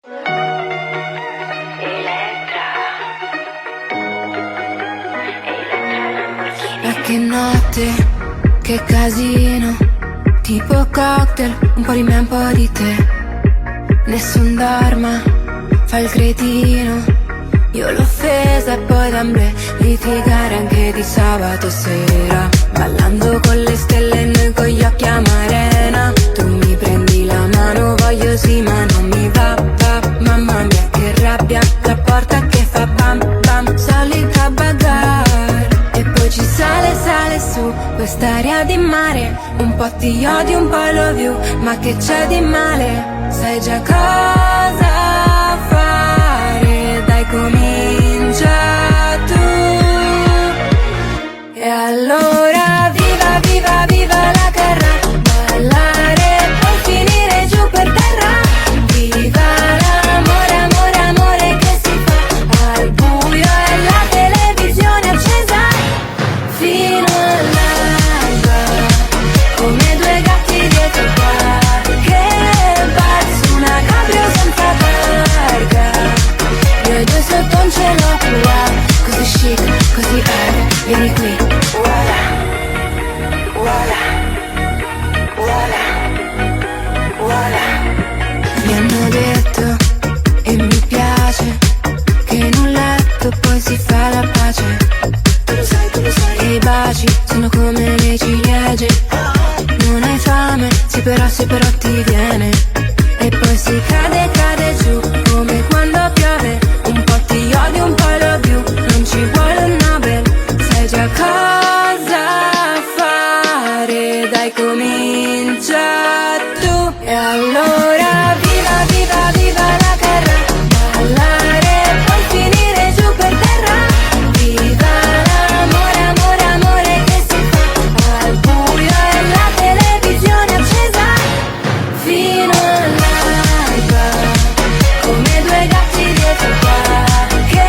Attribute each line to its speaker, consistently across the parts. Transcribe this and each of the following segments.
Speaker 1: Ma che notte, che casino, tipo cocktail, un po' di me, un po' di te. Nessun dorma, fa il cretino. Io l'ho offesa e poi d'amblè litigare anche di sabato sera, ballando con le stelle e noi con gli occhi a marena. Tu mi prendi la mano, voglio sì ma non mi va, mamma mia che rabbia, la porta che fa bam bam, solita bagarre. E poi ci sale, sale su quest'aria di mare, un po' ti odio, un po' love you, ma che c'è di male? Sai già cosa fare, dai comincia tu. E allora viva, viva, viva la terra, ballare poi finire giù per terra. Viva l'amore, amore, amore che si fa al buio e la televisione accesa fino all'alba, come due gatti dietro qualche bar su una cabrio senza targa. Io e due sotto un cielo blu, così chic, così hard, vieni qui. Voilà, voilà, voilà, voilà. Mi hanno detto, e mi piace, che in un letto poi si fa la pace. Tu lo sai, tu lo sai. E i baci sono come le ciliegie. Non hai fame, sì però ti viene. E poi si cade, cade giù, come quando piove. Un po' ti odio, un po' love you, non ci vuole un Nobel. Sai già cosa fare, dai comincia tu. E allora viva, viva, viva la terra, ballare poi finire giù per terra. Viva l'amore, amore, amore che si fa al buio e la televisione accesa fino all'alba, come due gatti dietro qualche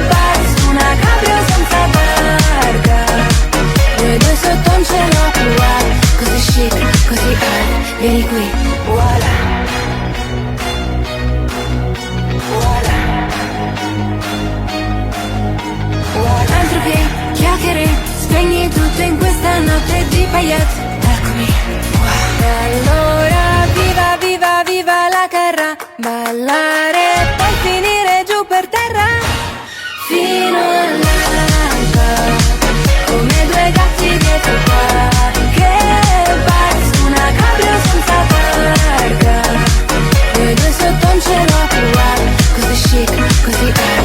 Speaker 1: bar su una cabrio senza targa. Noi due sotto un cielo blu, così chic, così hard, vieni qui. Voilà, voilà, voilà. Altro che chiacchiere, spegni tutto in questa notte di paillette. Eccomi qua. E allora viva, viva, viva la terra, ballare poi finire giù per terra fino all'alba, come due gatti dietro qualche bar su una cabrio senza targa. Noi due sotto un cielo blu, così chic, così hard.